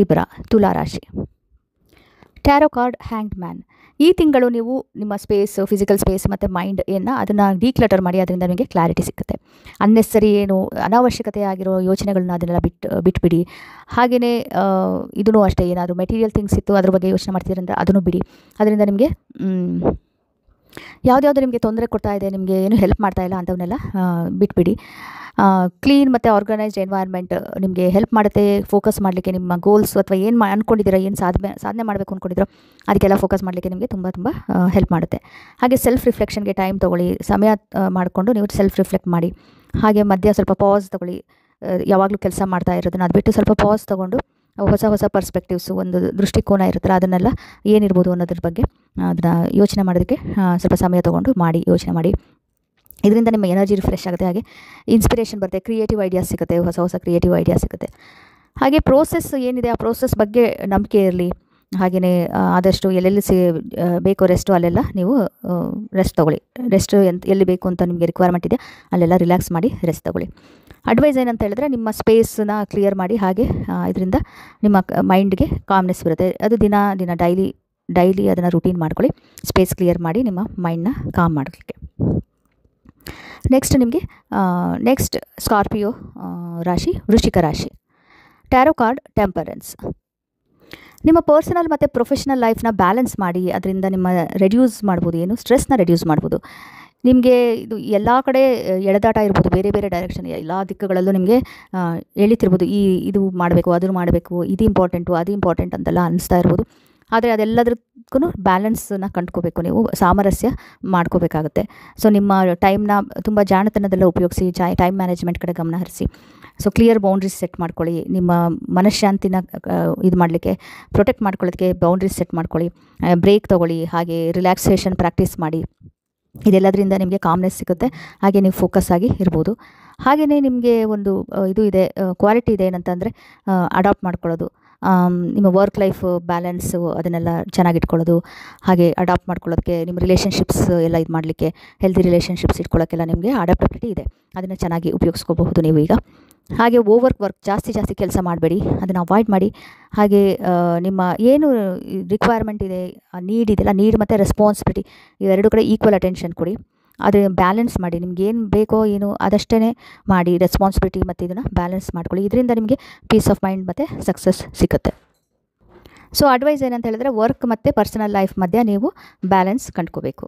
Libra ತುಲಾ ರಾಶಿ. Tarot card hanged man. ಈ ತಿಂಗಳು ನೀವು ನಿಮ್ಮ ಸ್ಪೇಸ್, ಫಿಸಿಕಲ್ ಸ್ಪೇಸ್ ಮತ್ತು ಮೈಂಡ್ ಅದನ್ನು ಡಿಕ್ಲಟರ್ ಮಾಡಿ, ಅದರಿಂದ ನಿಮಗೆ ಕ್ಲಾರಿಟಿ ಸಿಗುತ್ತೆ. ಅನ್ನೆಸರಿ ಅನಾವಶ್ಯಕತೆ ಆಗಿರೋ ಯೋಚನೆಗಳನ್ನ ಅದನ್ನೆಲ್ಲ ಬಿಟ್ಬಿಡಿ. ಹಾಗೆಯೇ ಇದೂ ಅಷ್ಟೇ, ಏನಾದರೂ ಮೆಟೀರಿಯಲ್ ಥಿಂಗ್ಸ್ ಇತ್ತು ಅದ್ರ ಬಗ್ಗೆ ಯೋಚನೆ ಮಾಡ್ತೀರಂದ್ರೆ ಅದನ್ನು ಬಿಡಿ. ಅದರಿಂದ ನಿಮಗೆ ಯಾವುದ್ಯಾವುದು ನಿಮಗೆ ತೊಂದರೆ ಕೊಡ್ತಾ ಇದೆ, ನಿಮಗೆ ಏನು ಹೆಲ್ಪ್ ಮಾಡ್ತಾ ಇಲ್ಲ ಅಂಥವನ್ನೆಲ್ಲ ಬಿಟ್ಬಿಡಿ. ಕ್ಲೀನ್ ಮತ್ತು ಆರ್ಗನೈಸ್ಡ್ ಎನ್ವೈರ್ಮೆಂಟ್ ನಿಮಗೆ ಹೆಲ್ಪ್ ಮಾಡುತ್ತೆ ಫೋಕಸ್ ಮಾಡಲಿಕ್ಕೆ. ನಿಮ್ಮ ಗೋಲ್ಸ್ ಅಥವಾ ಏನು ಅಂದ್ಕೊಂಡಿದ್ದೀರಾ, ಏನು ಸಾಧನೆ ಮಾಡಬೇಕು ಅಂದ್ಕೊಂಡಿದ್ದೀರೋ ಅದಕ್ಕೆಲ್ಲ ಫೋಕಸ್ ಮಾಡಲಿಕ್ಕೆ ನಿಮಗೆ ತುಂಬ ಹೆಲ್ಪ್ ಮಾಡುತ್ತೆ. ಹಾಗೆ ಸೆಲ್ಫ್ ರಿಫ್ಲೆಕ್ಷನ್ಗೆ ಟೈಮ್ ತೊಗೊಳ್ಳಿ, ಸಮಯ ಮಾಡಿಕೊಂಡು ನೀವು ಸೆಲ್ಫ್ ರಿಫ್ಲೆಕ್ಟ್ ಮಾಡಿ. ಹಾಗೆ ಮಧ್ಯ ಸ್ವಲ್ಪ ಪಾಸ್ ತೊಗೊಳ್ಳಿ. ಯಾವಾಗಲೂ ಕೆಲಸ ಮಾಡ್ತಾ ಇರೋದನ್ನ ಅದು ಬಿಟ್ಟು ಸ್ವಲ್ಪ ಪಾಸ್ ತೊಗೊಂಡು ಹೊಸ ಪರ್ಸ್ಪೆಕ್ಟಿವ್ಸು, ಒಂದು ದೃಷ್ಟಿಕೋನ ಇರುತ್ತಲ್ಲ, ಅದನ್ನೆಲ್ಲ ಏನಿರ್ಬೋದು ಅನ್ನೋದ್ರ ಬಗ್ಗೆ ಅದನ್ನು ಯೋಚನೆ ಮಾಡೋದಕ್ಕೆ ಸ್ವಲ್ಪ ಸಮಯ ತೊಗೊಂಡು ಯೋಚನೆ ಮಾಡಿ. ಇದರಿಂದ ನಿಮ್ಮ ಎನರ್ಜಿ ರಿಫ್ರೆಶ್ ಆಗುತ್ತೆ. ಹಾಗೆ ಇನ್ಸ್ಪಿರೇಷನ್ ಬರುತ್ತೆ, ಕ್ರಿಯೇಟಿವ್ ಐಡಿಯಾಸ್ ಸಿಗುತ್ತೆ, ಹೊಸ ಕ್ರಿಯೇಟಿವ್ ಐಡಿಯಾಸ್ ಸಿಗುತ್ತೆ. ಹಾಗೆ ಪ್ರೋಸೆಸ್ ಏನಿದೆ ಆ ಪ್ರೋಸೆಸ್ ಬಗ್ಗೆ ನಂಬಿಕೆ ಇರಲಿ. ಹಾಗೆಯೇ ಆದಷ್ಟು ಎಲ್ಲೆಲ್ಲಿ ಬೇಕೋ ರೆಸ್ಟು ಅಲ್ಲೆಲ್ಲ ನೀವು ರೆಸ್ಟ್ ತೊಗೊಳ್ಳಿ. ರೆಸ್ಟ್ ಎಲ್ಲಿ ಬೇಕು ಅಂತ ನಿಮಗೆ ರಿಕ್ವೈರ್ಮೆಂಟ್ ಇದೆ ಅಲ್ಲೆಲ್ಲ ರಿಲ್ಯಾಕ್ಸ್ ಮಾಡಿ ರೆಸ್ಟ್ ತೊಗೊಳ್ಳಿ. ಅಡ್ವೈಸ್ ಏನಂತ ಹೇಳಿದ್ರೆ, ನಿಮ್ಮ ಸ್ಪೇಸನ್ನ ಕ್ಲಿಯರ್ ಮಾಡಿ. ಹಾಗೆ ಇದರಿಂದ ನಿಮ್ಮ ಮೈಂಡ್ಗೆ ಕಾಮ್ನೆಸ್ ಬರುತ್ತೆ. ಅದು ದಿನ ಡೈಲಿ ಅದನ್ನು ರೂಟೀನ್ ಮಾಡ್ಕೊಳ್ಳಿ. ಸ್ಪೇಸ್ ಕ್ಲಿಯರ್ ಮಾಡಿ ನಿಮ್ಮ ಮೈಂಡ್ನ ಕಾಮ್ ಮಾಡಲಿಕ್ಕೆ. ನೆಕ್ಸ್ಟ್ ಸ್ಕಾರ್ಪಿಯೋ ರಾಶಿ, ವೃಶ್ಚಿಕ ರಾಶಿ. Tarot card temperance. ನಿಮ್ಮ ಪರ್ಸನಲ್ ಮತ್ತು ಪ್ರೊಫೆಷನಲ್ ಲೈಫ್ನ ಬ್ಯಾಲೆನ್ಸ್ ಮಾಡಿ. ಅದರಿಂದ ನಿಮ್ಮ ರೆಡ್ಯೂಸ್ ಮಾಡ್ಬೋದು, ಸ್ಟ್ರೆಸ್ನ ರೆಡ್ಯೂಸ್ ಮಾಡ್ಬೋದು. ನಿಮಗೆ ಇದು ಎಲ್ಲ ಕಡೆ ಎಳೆದಾಟ ಇರ್ಬೋದು, ಬೇರೆ ಡೈರೆಕ್ಷನ್, ಎಲ್ಲ ದಿಕ್ಕುಗಳಲ್ಲೂ ನಿಮಗೆ ಎಳಿತಿರ್ಬೋದು. ಇದು ಮಾಡಬೇಕು, ಅದನ್ನು ಮಾಡಬೇಕು, ಇದು ಇಂಪಾರ್ಟೆಂಟು, ಅದು ಇಂಪಾರ್ಟೆಂಟ್ ಅಂತೆಲ್ಲ ಅನಿಸ್ತಾ ಇರ್ಬೋದು. ಆದರೆ ಅದೆಲ್ಲದಕ್ಕೂ ಬ್ಯಾಲೆನ್ಸನ್ನು ಕಂಡ್ಕೋಬೇಕು, ನೀವು ಸಾಮರಸ್ಯ ಮಾಡ್ಕೋಬೇಕಾಗುತ್ತೆ. ಸೊ ನಿಮ್ಮ ಟೈಮ್ನ ತುಂಬ ಜಾಣತನದೆಲ್ಲ ಉಪಯೋಗಿಸಿ, ಟೈಮ್ ಮ್ಯಾನೇಜ್ಮೆಂಟ್ ಕಡೆ ಗಮನ ಹರಿಸಿ. ಸೊ ಕ್ಲಿಯರ್ ಬೌಂಡ್ರೀಸ್ ಸೆಟ್ ಮಾಡ್ಕೊಳ್ಳಿ. ನಿಮ್ಮ ಮನಃಶಾಂತಿನ ಇದು ಮಾಡಲಿಕ್ಕೆ, ಪ್ರೊಟೆಕ್ಟ್ ಮಾಡ್ಕೊಳ್ಳೋದಕ್ಕೆ ಬೌಂಡ್ರೀಸ್ ಸೆಟ್ ಮಾಡ್ಕೊಳ್ಳಿ. ಬ್ರೇಕ್ ತೊಗೊಳ್ಳಿ. ಹಾಗೆ ರಿಲ್ಯಾಕ್ಸೇಷನ್ ಪ್ರಾಕ್ಟೀಸ್ ಮಾಡಿ. ಇದೆಲ್ಲದರಿಂದ ನಿಮಗೆ ಕಾಮ್ನೆಸ್ ಸಿಗುತ್ತೆ. ಹಾಗೆ ನೀವು ಫೋಕಸ್ ಆಗಿ ಇರ್ಬೋದು. ಹಾಗೆಯೇ ನಿಮಗೆ ಒಂದು ಕ್ವಾಲಿಟಿ ಇದೆ ಏನಂತಂದರೆ, ಅಡಾಪ್ಟ್ ಮಾಡ್ಕೊಳ್ಳೋದು. ನಿಮ್ಮ ವರ್ಕ್ ಲೈಫ್ ಬ್ಯಾಲೆನ್ಸು ಅದನ್ನೆಲ್ಲ ಚೆನ್ನಾಗಿಟ್ಕೊಳ್ಳೋದು. ಹಾಗೆ ಅಡಾಪ್ಟ್ ಮಾಡ್ಕೊಳ್ಳೋದಕ್ಕೆ, ನಿಮ್ಮ ರಿಲೇಷನ್ಶಿಪ್ಸ್ ಎಲ್ಲ ಇದು ಮಾಡಲಿಕ್ಕೆ, ಹೆಲ್ದಿ ರಿಲೇಷನ್ಶಿಪ್ಸ್ ಇಟ್ಕೊಳ್ಳೋಕ್ಕೆಲ್ಲ ನಿಮಗೆ ಅಡಾಪ್ಟಬಿಲಿಟಿ ಇದೆ. ಅದನ್ನು ಚೆನ್ನಾಗಿ ಉಪಯೋಗಿಸ್ಕೋಬಹುದು ನೀವು ಈಗ. ಹಾಗೆ ವರ್ಕ್ ಜಾಸ್ತಿ ಕೆಲಸ ಮಾಡಬೇಡಿ, ಅದನ್ನು ಅವಾಯ್ಡ್ ಮಾಡಿ. ಹಾಗೆ ನಿಮ್ಮ ಏನು ರಿಕ್ವೈರ್ಮೆಂಟ್ ಇದೆ, ನೀಡ್ ಇದೆಲ್ಲ, ನೀಡ್ ಮತ್ತು ರೆಸ್ಪಾನ್ಸಿಬಿಲಿಟಿ ಇವೆರಡು ಕಡೆ ಈಕ್ವಲ್ ಅಟೆನ್ಷನ್ ಕೊಡಿ. ಅದು ಬ್ಯಾಲೆನ್ಸ್ ಮಾಡಿ. ನಿಮ್ಗೆ ಏನು ಬೇಕೋ ಅದಷ್ಟೇ ಮಾಡಿ. ರೆಸ್ಪಾನ್ಸಿಬಿಲಿಟಿ ಮತ್ತು ಇದನ್ನು ಬ್ಯಾಲೆನ್ಸ್ ಮಾಡ್ಕೊಳ್ಳಿ. ಇದರಿಂದ ನಿಮಗೆ ಪೀಸ್ ಆಫ್ ಮೈಂಡ್ ಮತ್ತು ಸಕ್ಸಸ್ ಸಿಗುತ್ತೆ. ಸೊ ಅಡ್ವೈಸ್ ಏನಂತ ಹೇಳಿದ್ರೆ, ವರ್ಕ್ ಮತ್ತು ಪರ್ಸನಲ್ ಲೈಫ್ ಮಧ್ಯೆ ನೀವು ಬ್ಯಾಲೆನ್ಸ್ ಕಂಡ್ಕೋಬೇಕು.